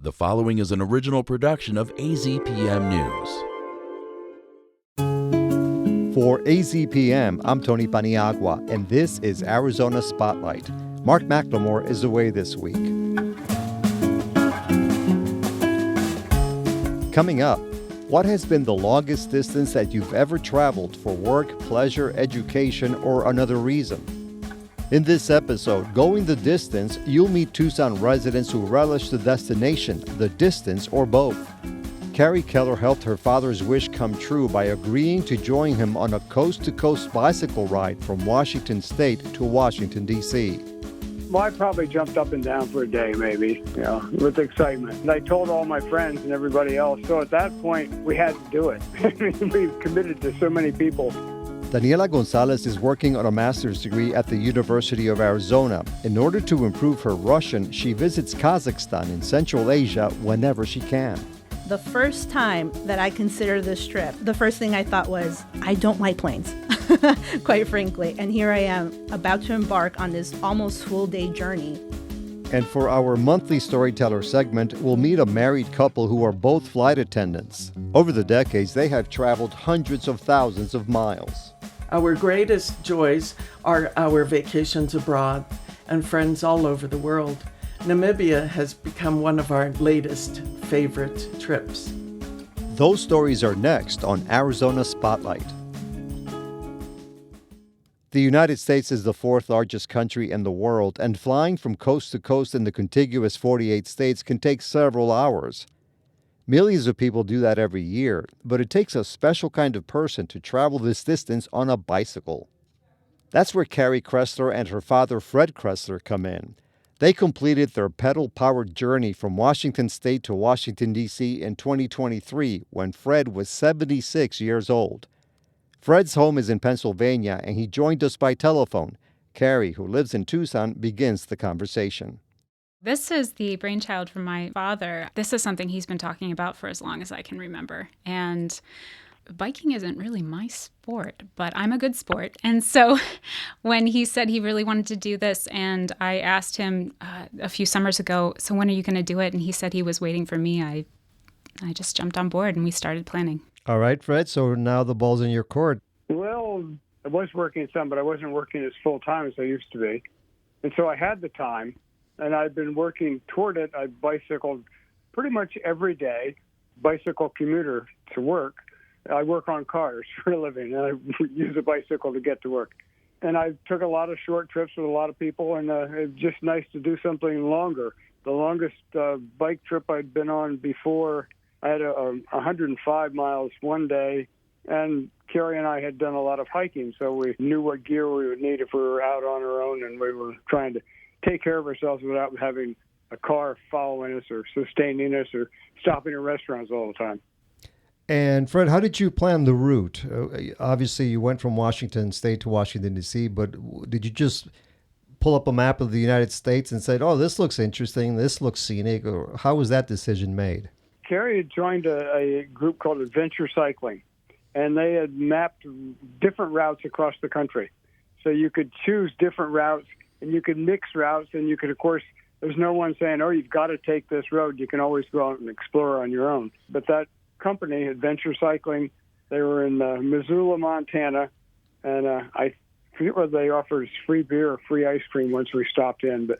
The following is an original production of AZPM News. For AZPM, I'm Tony Paniagua, and this is Arizona Spotlight. Mark McLemore is away this week. Coming up, what has been the longest distance that you've ever traveled for work, pleasure, education, or another reason? In this episode, Going the Distance, you'll meet Tucson residents who relish the destination, the distance, or both. Carrie Keller helped her father's wish come true by agreeing to join him on a coast-to-coast bicycle ride from Washington State to Washington, D.C. Well, I probably jumped up and down for a day, maybe, with excitement. And I told all my friends and everybody else. So at that point, we had to do it. We committed to so many people. Daniela Gonzalez is working on a master's degree at the University of Arizona. In order to improve her Russian, she visits Kazakhstan in Central Asia whenever she can. The first time that I considered this trip, the first thing I thought was, I don't like planes, quite frankly. And here I am, about to embark on this almost full-day journey. And for our monthly storyteller segment, we'll meet a married couple who are both flight attendants. Over the decades, they have traveled hundreds of thousands of miles. Our greatest joys are our vacations abroad and friends all over the world. Namibia has become one of our latest favorite trips. Those stories are next on Arizona Spotlight. The United States is the fourth largest country in the world, and flying from coast to coast in the contiguous 48 states can take several hours. Millions of people do that every year, but it takes a special kind of person to travel this distance on a bicycle. That's where Carrie Kressler and her father Fred Kressler come in. They completed their pedal-powered journey from Washington State to Washington, D.C. in 2023 when Fred was 76 years old. Fred's home is in Pennsylvania, and he joined us by telephone. Carrie, who lives in Tucson, begins the conversation. This is the brainchild from my father. This is something he's been talking about for as long as I can remember. And biking isn't really my sport, but I'm a good sport. And so when he said he really wanted to do this, and I asked him a few summers ago, so when are you going to do it? And he said he was waiting for me. I just jumped on board and we started planning. All right, Fred, so now the ball's in your court. Well, I was working some, but I wasn't working as full-time as I used to be. And so I had the time, and I've been working toward it. I bicycled pretty much every day, bicycle commuter to work. I work on cars for a living, and I use a bicycle to get to work. And I took a lot of short trips with a lot of people, and it's just nice to do something longer. The longest bike trip I'd been on before, I had 105 miles one day, and Carrie and I had done a lot of hiking, so we knew what gear we would need if we were out on our own, and we were trying to take care of ourselves without having a car following us or sustaining us or stopping at restaurants all the time. And Fred, how did you plan the route? Obviously, you went from Washington State to Washington, D.C., but did you just pull up a map of the United States and said, oh, this looks interesting, this looks scenic, or how was that decision made? Carrie had joined a group called Adventure Cycling, and they had mapped different routes across the country. So you could choose different routes, and you could mix routes, and you could, of course, there's no one saying, oh, you've got to take this road. You can always go out and explore on your own. But that company, Adventure Cycling, they were in Missoula, Montana, and I forget whether they offered us free beer or free ice cream once we stopped in, but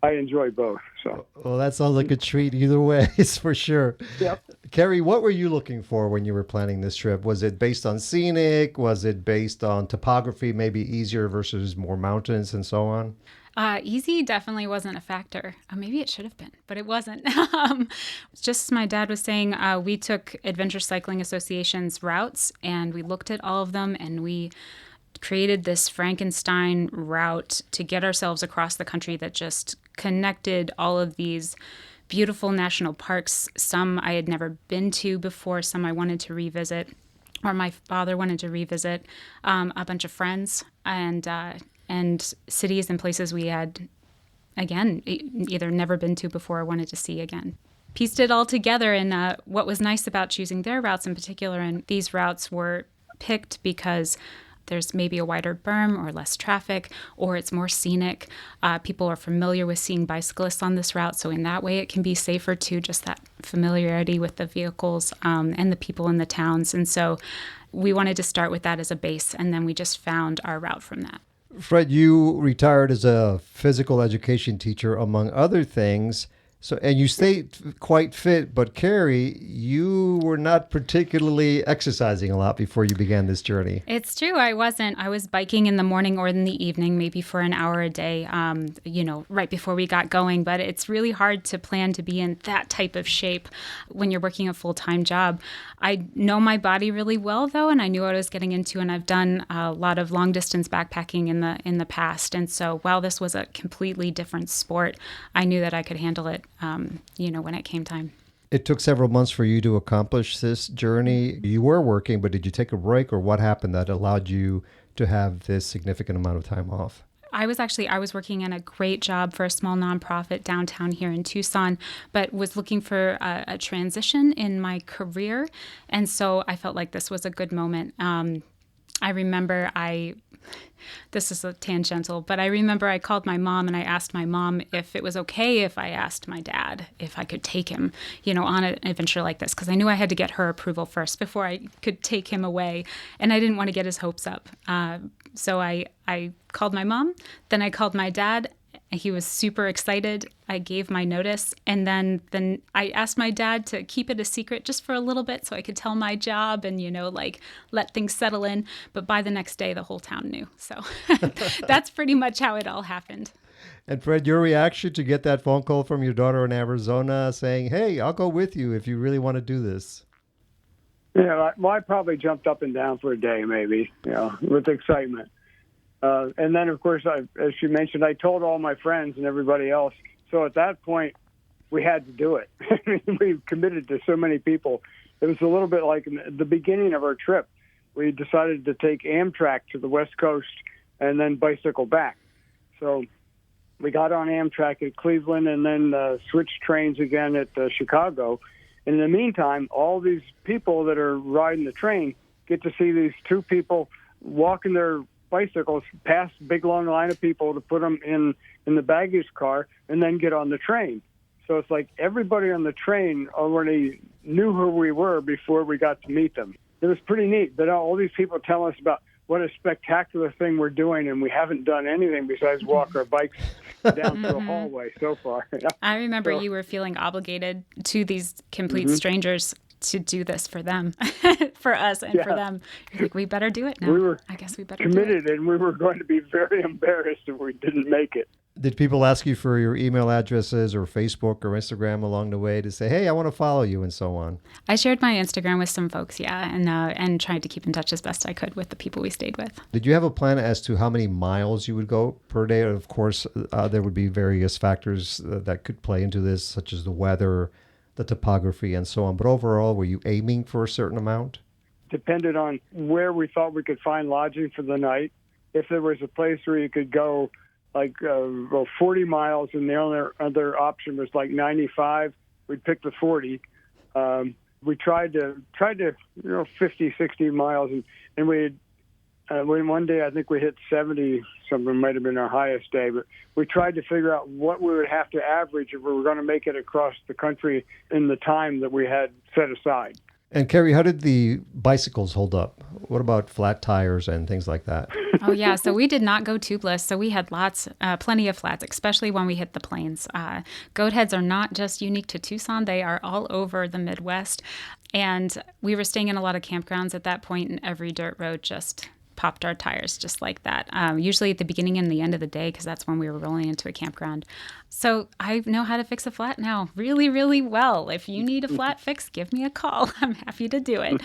I enjoy both. So. Well, that sounds like a treat either way, it's for sure. Yep. Carrie, what were you looking for when you were planning this trip? Was it based on scenic? Was it based on topography, maybe easier versus more mountains and so on? Easy definitely wasn't a factor. Maybe it should have been, but it wasn't. Just as my dad was saying, we took Adventure Cycling Association's routes and we looked at all of them and we created this Frankenstein route to get ourselves across the country that just connected all of these beautiful national parks. Some I had never been to before, some I wanted to revisit, or my father wanted to revisit, a bunch of friends, and cities and places we had, again, either never been to before or wanted to see again. Pieced it all together, and what was nice about choosing their routes in particular, and these routes were picked because there's maybe a wider berm or less traffic, or it's more scenic. People are familiar with seeing bicyclists on this route, so in that way it can be safer too, just that familiarity with the vehicles and the people in the towns. And so we wanted to start with that as a base, and then we just found our route from that. Fred, you retired as a physical education teacher, among other things. So, and you stayed quite fit, but Carrie, you were not particularly exercising a lot before you began this journey. It's true. I wasn't. I was biking in the morning or in the evening, maybe for an hour a day, right before we got going. But it's really hard to plan to be in that type of shape when you're working a full-time job. I know my body really well, though, and I knew what I was getting into, and I've done a lot of long-distance backpacking in the past. And so while this was a completely different sport, I knew that I could handle it when it came time. It took several months for you to accomplish this journey. You were working, but did you take a break, or what happened that allowed you to have this significant amount of time off? I was working in a great job for a small nonprofit downtown here in Tucson, but was looking for a transition in my career. And so I felt like this was a good moment. I remember this is a tangential, but I remember I called my mom and I asked my mom if it was okay if I asked my dad if I could take him, on an adventure like this, because I knew I had to get her approval first before I could take him away, and I didn't want to get his hopes up. So I called my mom, then I called my dad. He was super excited. I gave my notice, and then I asked my dad to keep it a secret just for a little bit so I could tell my job and, let things settle in. But by the next day, the whole town knew. So that's pretty much how it all happened. And Fred, your reaction to get that phone call from your daughter in Arizona saying, hey, I'll go with you if you really want to do this. Yeah, I probably jumped up and down for a day, maybe, with excitement. And then, of course, as you mentioned, I told all my friends and everybody else. So at that point, we had to do it. We committed to so many people. It was a little bit like the beginning of our trip. We decided to take Amtrak to the West Coast and then bicycle back. So we got on Amtrak at Cleveland and then switched trains again at Chicago. And in the meantime, all these people that are riding the train get to see these two people walking their bicycles past a big long line of people to put them in the baggage car and then get on the train. So it's like everybody on the train already knew who we were before we got to meet them. It was pretty neat. But all these people tell us about what a spectacular thing we're doing, and we haven't done anything besides walk our bikes down through a hallway so far. I remember you were feeling obligated to these complete strangers to do this for them, for us and for them. You're like, we better do it now. We were I guess we better committed, do it. and we were going to be very embarrassed if we didn't make it. Did people ask you for your email addresses or Facebook or Instagram along the way to say, hey, I want to follow you and so on? I shared my Instagram with some folks, and tried to keep in touch as best I could with the people we stayed with. Did you have a plan as to how many miles you would go per day? Of course, there would be various factors that could play into this, such as the weather, the topography, and so on. But overall, were you aiming for a certain amount? Depended on where we thought we could find lodging for the night. If there was a place where you could go 40 miles and the only other option was 95, we'd pick the 40. We tried to 50, 60 miles, and we one day I think we hit 70 something, might have been our highest day, but we tried to figure out what we would have to average if we were going to make it across the country in the time that we had set aside. And Carrie, how did the bicycles hold up? What about flat tires and things like that? Oh, yeah. So we did not go tubeless. So we had plenty of flats, especially when we hit the plains. Goat heads are not just unique to Tucson. They are all over the Midwest. And we were staying in a lot of campgrounds at that point, and every dirt road just popped our tires just like that, usually at the beginning and the end of the day, because that's when we were rolling into a campground. So I know how to fix a flat now really, really well. If you need a flat fix, give me a call. I'm happy to do it.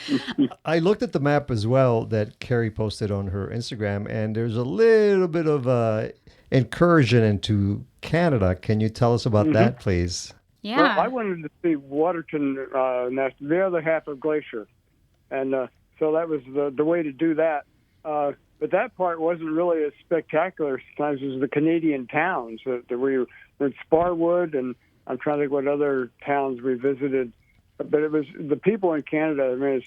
I looked at the map as well that Carrie posted on her Instagram, and there's a little bit of incursion into Canada. Can you tell us about that, please? Yeah. Well, I wanted to see Waterton, the other half of Glacier. And so that was the way to do that. But that part wasn't really as spectacular sometimes as the Canadian towns that we were in Sparwood, and I'm trying to think what other towns we visited. But it was the people in Canada. I mean,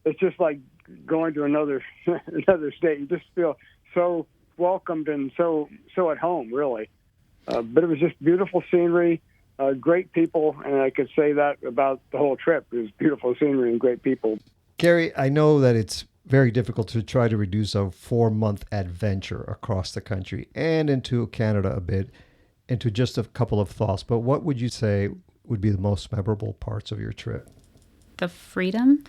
it's just like going to another another state. You just feel so welcomed and so at home, really. But it was just beautiful scenery, great people, and I could say that about the whole trip. It was beautiful scenery and great people. Carrie, I know that it's very difficult to try to reduce a 4-month adventure across the country and into Canada a bit into just a couple of thoughts. But what would you say would be the most memorable parts of your trip? The freedom.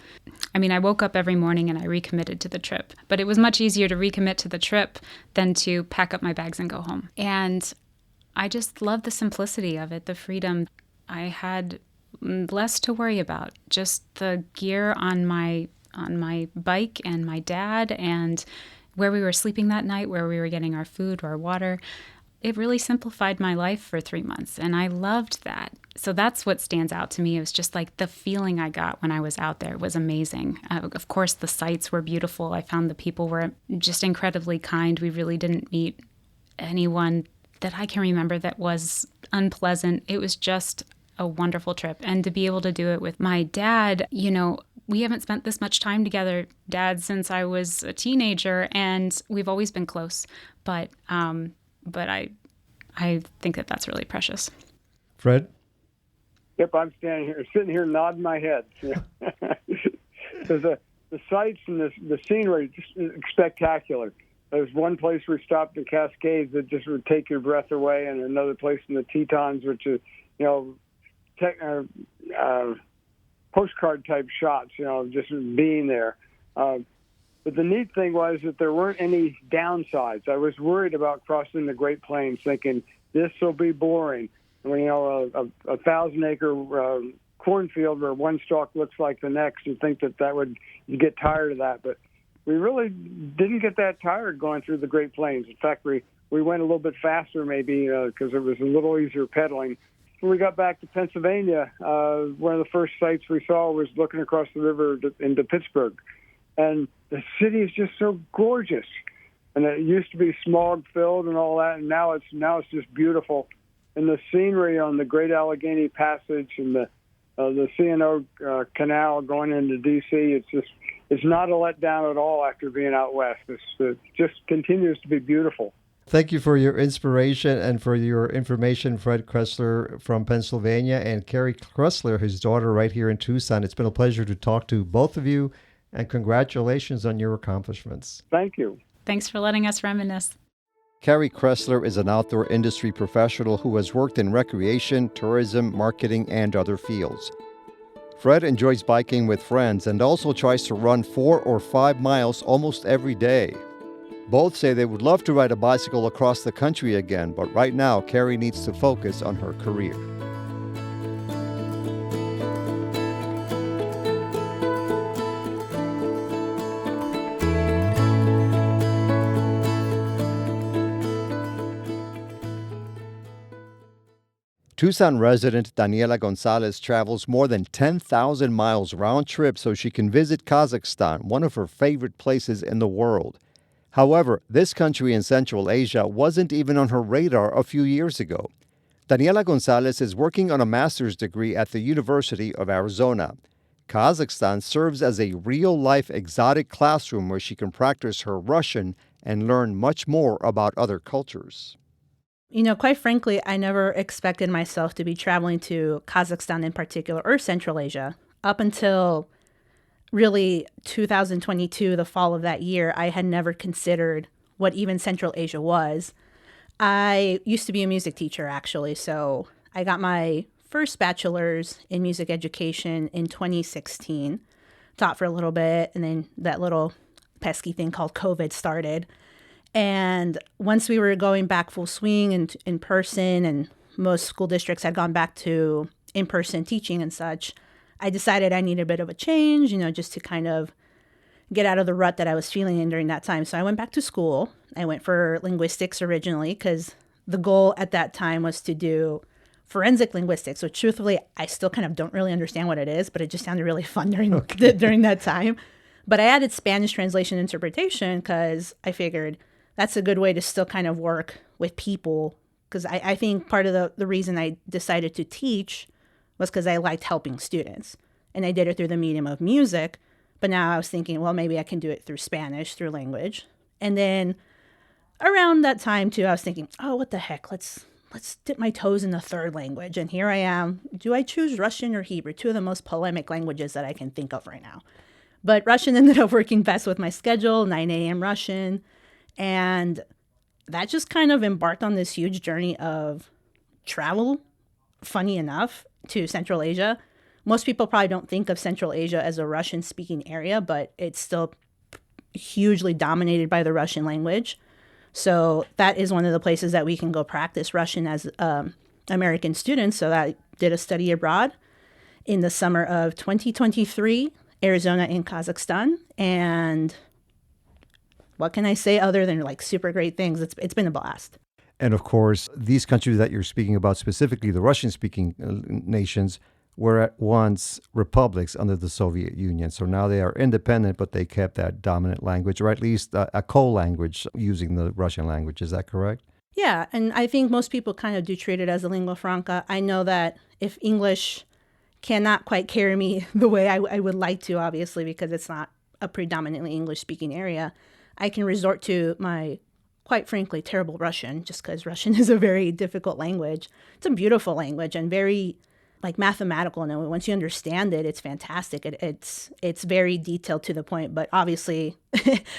I mean, I woke up every morning and I recommitted to the trip, but it was much easier to recommit to the trip than to pack up my bags and go home. And I just love the simplicity of it, the freedom. I had less to worry about, just the gear on my bike and my dad and where we were sleeping that night, where we were getting our food, our water. It really simplified my life for 3 months, and I loved that. So that's what stands out to me. It was just like the feeling I got when I was out there was amazing. Of course, the sights were beautiful. I found the people were just incredibly kind. We really didn't meet anyone that I can remember that was unpleasant. It was just a wonderful trip. And to be able to do it with my dad, we haven't spent this much time together, Dad, since I was a teenager, and we've always been close. But I think that that's really precious. Fred? Yep, I'm sitting here nodding my head. Because the sights and the scenery just spectacular. There's one place we stopped in Cascades that just would take your breath away, and another place in the Tetons, which is, postcard type shots, just being there. But the neat thing was that there weren't any downsides. I was worried about crossing the Great Plains, thinking this will be boring. A 1,000-acre cornfield where one stalk looks like the next, you think you get tired of that. But we really didn't get that tired going through the Great Plains. In fact, we went a little bit faster maybe because it was a little easier pedaling. When we got back to Pennsylvania, one of the first sights we saw was looking across the river into Pittsburgh. And the city is just so gorgeous. And it used to be smog-filled and all that, and now it's just beautiful. And the scenery on the Great Allegheny Passage and the C&O Canal going into D.C., it's not a letdown at all after being out west. It just continues to be beautiful. Thank you for your inspiration and for your information, Fred Kressler from Pennsylvania and Carrie Kressler, his daughter, right here in Tucson. It's been a pleasure to talk to both of you, and congratulations on your accomplishments. Thank you. Thanks for letting us reminisce. Carrie Kressler is an outdoor industry professional who has worked in recreation, tourism, marketing, and other fields. Fred enjoys biking with friends and also tries to run 4 or 5 miles almost every day. Both say they would love to ride a bicycle across the country again, but right now, Carrie needs to focus on her career. Tucson resident Daniela Gonzalez travels more than 10,000 miles round trip so she can visit Kazakhstan, one of her favorite places in the world. However, this country in Central Asia wasn't even on her radar a few years ago. Daniela Gonzalez is working on a master's degree at the University of Arizona. Kazakhstan serves as a real-life exotic classroom where she can practice her Russian and learn much more about other cultures. Quite frankly, I never expected myself to be traveling to Kazakhstan in particular, or Central Asia. Up until really 2022, the fall of that year, I had never considered what even Central Asia was. I used to be a music teacher, actually, so I got my first bachelor's in music education in 2016, taught for a little bit, and then that little pesky thing called COVID started. And once we were going back full swing and in person, and most school districts had gone back to in-person teaching and such, I decided I needed a bit of a change, just to kind of get out of the rut that I was feeling in during that time. So I went back to school. I went for linguistics originally because the goal at that time was to do forensic linguistics, which truthfully, I still kind of don't really understand what it is, but it just sounded really fun during that time. But I added Spanish translation interpretation because I figured that's a good way to still kind of work with people, because I think part of the reason I decided to teach was because I liked helping students. And I did it through the medium of music, But now I was thinking, well, maybe I can do it through Spanish, through language. And then around that time too, I was thinking, oh, what the heck? Let's dip my toes in the third language. And here I am. Do I choose Russian or Hebrew? Two of the most polemic languages that I can think of right now. But Russian ended up working best with my schedule, 9 a.m. Russian. And that just kind of embarked on this huge journey of travel, funny enough, to Central Asia. Most people probably don't think of Central Asia as a Russian-speaking area, but it's still hugely dominated by the Russian language. So that is one of the places that we can go practice Russian as American students. So I did a study abroad in the summer of 2023, Arizona and Kazakhstan. And what can I say other than like super great things? It's been a blast. And of course, these countries that you're speaking about, specifically the Russian-speaking nations, were at once republics under the Soviet Union. So now they are independent, but they kept that dominant language, or at least a co-language using the Russian language. Is that correct? Yeah, and I think most people kind of do treat it as a lingua franca. I know that if English cannot quite carry me the way I would like to, obviously, because it's not a predominantly English-speaking area, I can resort to my, quite frankly, terrible Russian, just because Russian is a very difficult language. It's a beautiful language and very like mathematical. And once you understand it, it's fantastic. It's very detailed to the point. But obviously,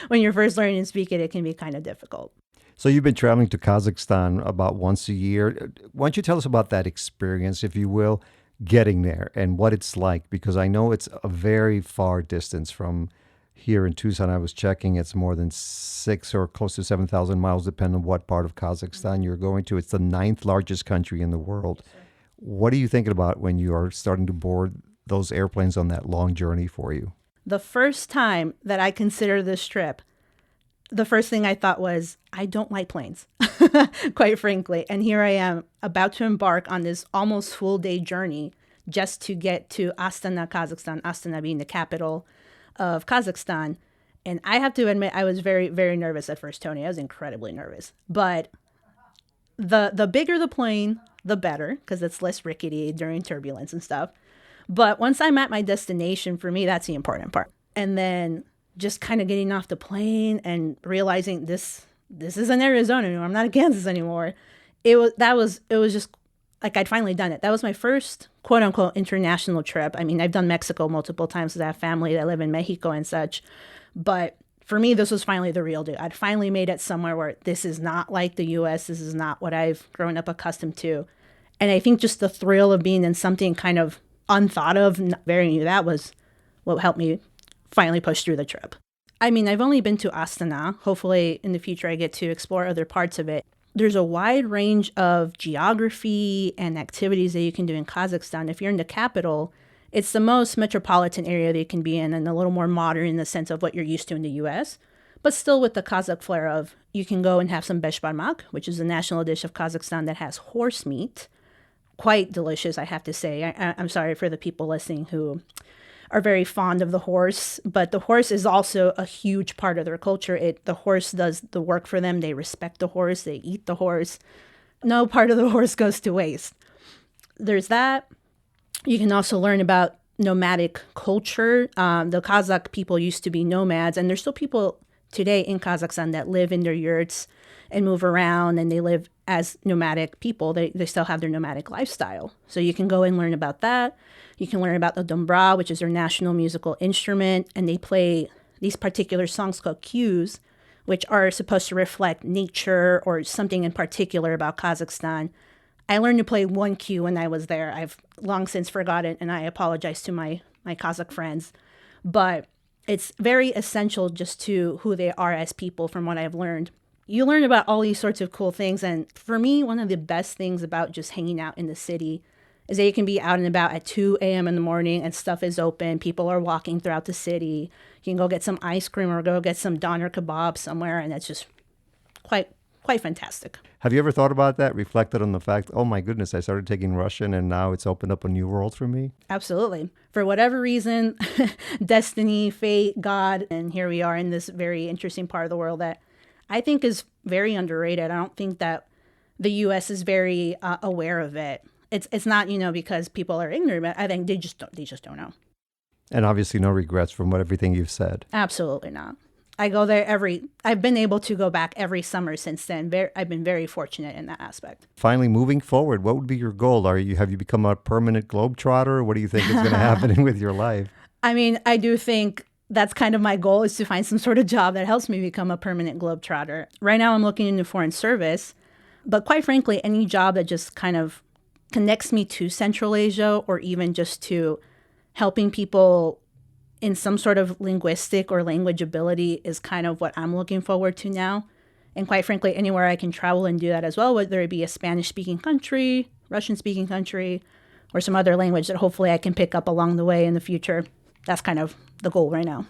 when you're first learning to speak it, it can be kind of difficult. So you've been traveling to Kazakhstan about once a year. Why don't you tell us about that experience, if you will, getting there and what it's like? Because I know it's a very far distance from here in Tucson. I was checking, it's more than 6 or close to 7,000 miles, depending on what part of Kazakhstan you're going to. It's the 9th largest country in the world. What are you thinking about when you are starting to board those airplanes on that long journey for you? The first time that I considered this trip, the first thing I thought was, I don't like planes, quite frankly. And here I am about to embark on this almost full day journey just to get to Astana, Kazakhstan, Astana being the capital of Kazakhstan. And I have to admit, I was very, very nervous at first, Tony. I was incredibly nervous. But the bigger the plane, the better, because it's less rickety during turbulence and stuff. But once I'm at my destination, for me, that's the important part. And then just kind of getting off the plane and realizing this isn't Arizona anymore. I'm not in Kansas anymore. It was just like I'd finally done it. That was my first quote unquote international trip. I mean, I've done Mexico multiple times because I have family that live in Mexico and such. But for me, this was finally the real deal. I'd finally made it somewhere where this is not like the U.S. This is not what I've grown up accustomed to. And I think just the thrill of being in something kind of unthought of, very new, that was what helped me finally push through the trip. I mean, I've only been to Astana. Hopefully in the future I get to explore other parts of it. There's a wide range of geography and activities that you can do in Kazakhstan. If you're in the capital, it's the most metropolitan area that you can be in and a little more modern in the sense of what you're used to in the U.S., but still with the Kazakh flair of you can go and have some beshbarmak, which is a national dish of Kazakhstan that has horse meat. Quite delicious, I have to say. I'm sorry for the people listening who are very fond of the horse, but the horse is also a huge part of their culture. The horse does the work for them. They respect the horse. They eat the horse. No part of the horse goes to waste. There's that. You can also learn about nomadic culture. The Kazakh people used to be nomads, and there's still people today in Kazakhstan that live in their yurts and move around, and they live as nomadic people. They still have their nomadic lifestyle. So you can go and learn about that. You can learn about the dombra, which is their national musical instrument, and they play these particular songs called cues, which are supposed to reflect nature or something in particular about Kazakhstan. I learned to play one cue when I was there. I've long since forgotten, and I apologize to my Kazakh friends. But it's very essential just to who they are as people from what I've learned. You learn about all these sorts of cool things. And for me, one of the best things about just hanging out in the city is that you can be out and about at 2 a.m. in the morning and stuff is open. People are walking throughout the city. You can go get some ice cream or go get some doner kebab somewhere. And it's just quite fantastic. Have you ever thought about that, reflected on the fact, oh my goodness, I started taking Russian and now it's opened up a new world for me? Absolutely. For whatever reason, destiny, fate, God, and here we are in this very interesting part of the world that I think is very underrated. I don't think that the U.S. is very aware of it. It's not, because people are ignorant, but I think they just don't know. And obviously no regrets from everything you've said. Absolutely not. I go there I've been able to go back every summer since then. I've been very fortunate in that aspect. Finally, moving forward, what would be your goal? Have you become a permanent globetrotter? What do you think is going to happen with your life? I mean, I do think that's kind of my goal, is to find some sort of job that helps me become a permanent globetrotter. Right now I'm looking into foreign service, but quite frankly, any job that just kind of connects me to Central Asia, or even just to helping people in some sort of linguistic or language ability, is kind of what I'm looking forward to now. And quite frankly, anywhere I can travel and do that as well, whether it be a Spanish-speaking country, Russian-speaking country, or some other language that hopefully I can pick up along the way in the future. That's kind of the goal right now.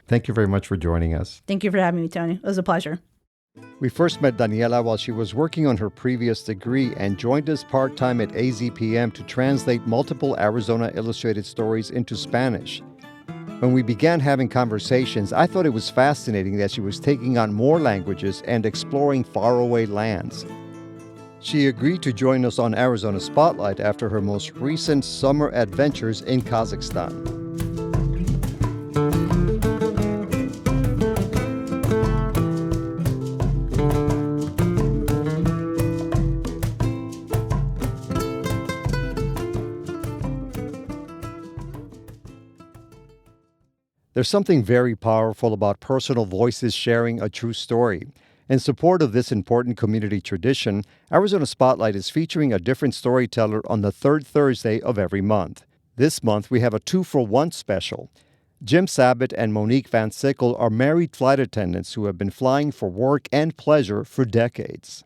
Thank you very much for joining us. Thank you for having me, Tony. It was a pleasure. We first met Daniela while she was working on her previous degree and joined us part-time at AZPM to translate multiple Arizona illustrated stories into Spanish. When we began having conversations, I thought it was fascinating that she was taking on more languages and exploring faraway lands. She agreed to join us on Arizona Spotlight after her most recent summer adventures in Kazakhstan. There's something very powerful about personal voices sharing a true story. In support of this important community tradition, Arizona Spotlight is featuring a different storyteller on the third Thursday of every month. This month, we have a 2-for-1 special. Jim Sabat and Monique Van Sickle are married flight attendants who have been flying for work and pleasure for decades.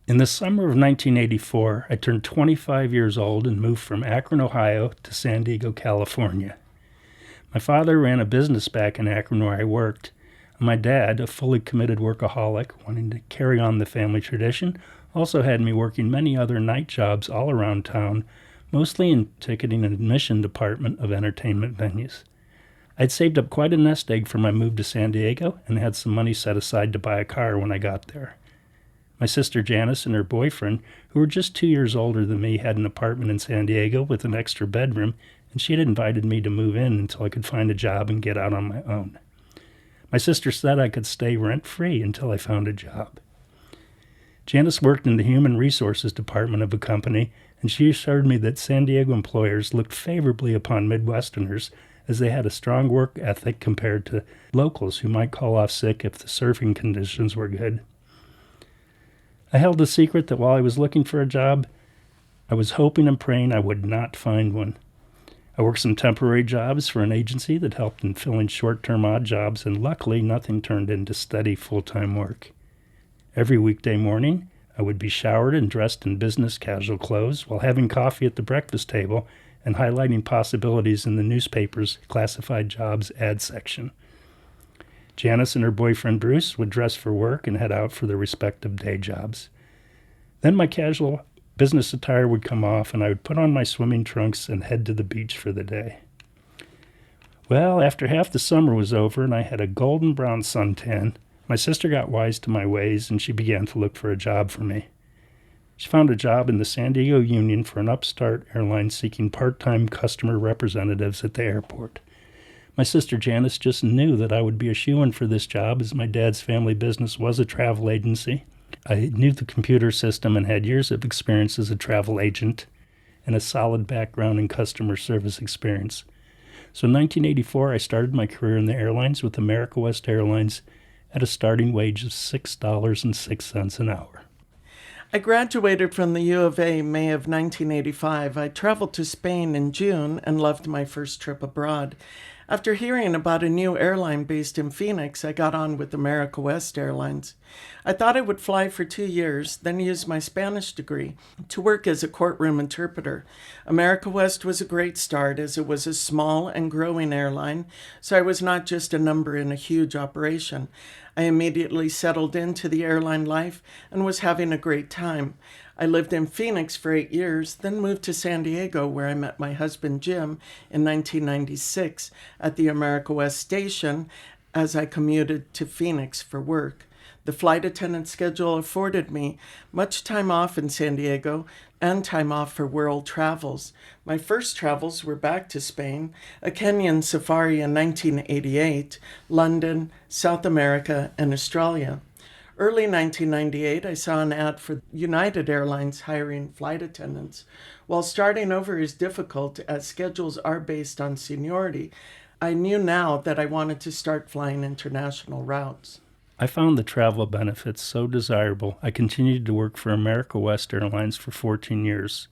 In the summer of 1984, I turned 25 years old and moved from Akron, Ohio to San Diego, California. My father ran a business back in Akron where I worked. My dad, a fully committed workaholic, wanting to carry on the family tradition, also had me working many other night jobs all around town, mostly in ticketing and admission department of entertainment venues. I'd saved up quite a nest egg for my move to San Diego and had some money set aside to buy a car when I got there. My sister Janice and her boyfriend, who were just 2 years older than me, had an apartment in San Diego with an extra bedroom, and she had invited me to move in until I could find a job and get out on my own. My sister said I could stay rent-free until I found a job. Janice worked in the human resources department of a company, and she assured me that San Diego employers looked favorably upon Midwesterners as they had a strong work ethic compared to locals who might call off sick if the surfing conditions were good. I held a secret that while I was looking for a job, I was hoping and praying I would not find one. I worked some temporary jobs for an agency that helped in filling short-term odd jobs, and luckily nothing turned into steady full-time work. Every weekday morning, I would be showered and dressed in business casual clothes while having coffee at the breakfast table and highlighting possibilities in the newspaper's classified jobs ad section. Janice and her boyfriend Bruce would dress for work and head out for their respective day jobs. Then my casual business attire would come off, and I would put on my swimming trunks and head to the beach for the day. Well, after half the summer was over and I had a golden brown suntan, my sister got wise to my ways and she began to look for a job for me. She found a job in the San Diego Union for an upstart airline seeking part-time customer representatives at the airport. My sister Janice just knew that I would be a shoo-in for this job, as my dad's family business was a travel agency. I knew the computer system and had years of experience as a travel agent and a solid background in customer service experience. So in 1984, I started my career in the airlines with America West Airlines at a starting wage of $6.06 an hour. I graduated from the U of A May of 1985. I traveled to Spain in June and loved my first trip abroad. After hearing about a new airline based in Phoenix, I got on with America West Airlines. I thought I would fly for 2 years, then use my Spanish degree to work as a courtroom interpreter. America West was a great start, as it was a small and growing airline, so I was not just a number in a huge operation. I immediately settled into the airline life and was having a great time. I lived in Phoenix for 8 years, then moved to San Diego, where I met my husband Jim in 1996 at the America West station as I commuted to Phoenix for work. The flight attendant schedule afforded me much time off in San Diego and time off for world travels. My first travels were back to Spain, a Kenyan safari in 1988, London, South America, and Australia. Early 1998, I saw an ad for United Airlines hiring flight attendants. While starting over is difficult as schedules are based on seniority, I knew now that I wanted to start flying international routes. I found the travel benefits so desirable, I continued to work for America West Airlines for 14 years,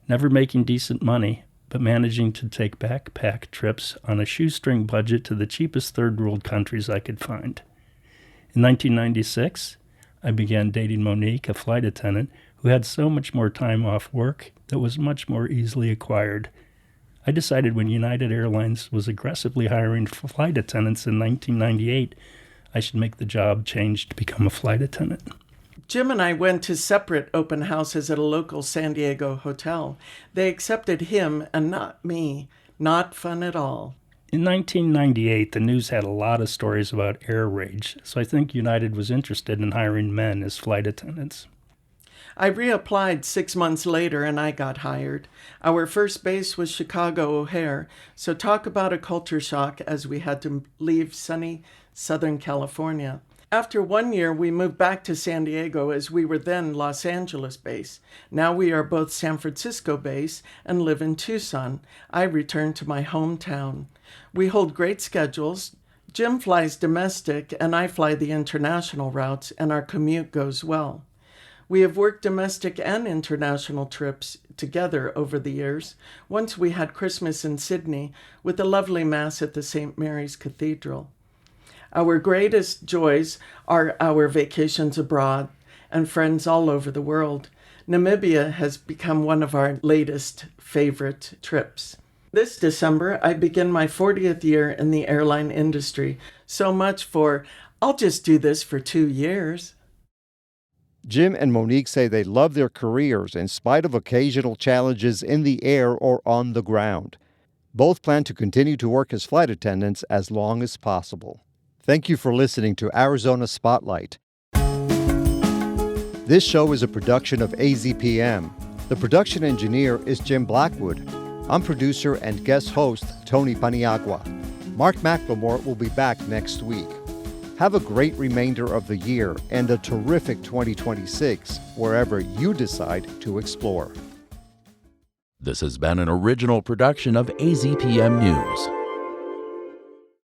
never making decent money, but managing to take backpack trips on a shoestring budget to the cheapest third world countries I could find. In 1996, I began dating Monique, a flight attendant, who had so much more time off work that was much more easily acquired. I decided when United Airlines was aggressively hiring flight attendants in 1998, I should make the job change to become a flight attendant. Jim and I went to separate open houses at a local San Diego hotel. They accepted him and not me. Not fun at all. In 1998, the news had a lot of stories about air rage, so I think United was interested in hiring men as flight attendants. I reapplied 6 months later and I got hired. Our first base was Chicago O'Hare, so talk about a culture shock as we had to leave sunny Southern California. After 1 year, we moved back to San Diego as we were then Los Angeles base. Now we are both San Francisco base and live in Tucson. I returned to my hometown. We hold great schedules. Jim flies domestic and I fly the international routes, and our commute goes well. We have worked domestic and international trips together over the years. Once we had Christmas in Sydney with a lovely Mass at the St. Mary's Cathedral. Our greatest joys are our vacations abroad and friends all over the world. Namibia has become one of our latest favorite trips. This December, I begin my 40th year in the airline industry. So much for, I'll just do this for 2 years. Jim and Monique say they love their careers in spite of occasional challenges in the air or on the ground. Both plan to continue to work as flight attendants as long as possible. Thank you for listening to Arizona Spotlight. This show is a production of AZPM. The production engineer is Jim Blackwood. I'm producer and guest host Tony Paniagua. Mark McLemore will be back next week. Have a great remainder of the year and a terrific 2026 wherever you decide to explore. This has been an original production of AZPM News.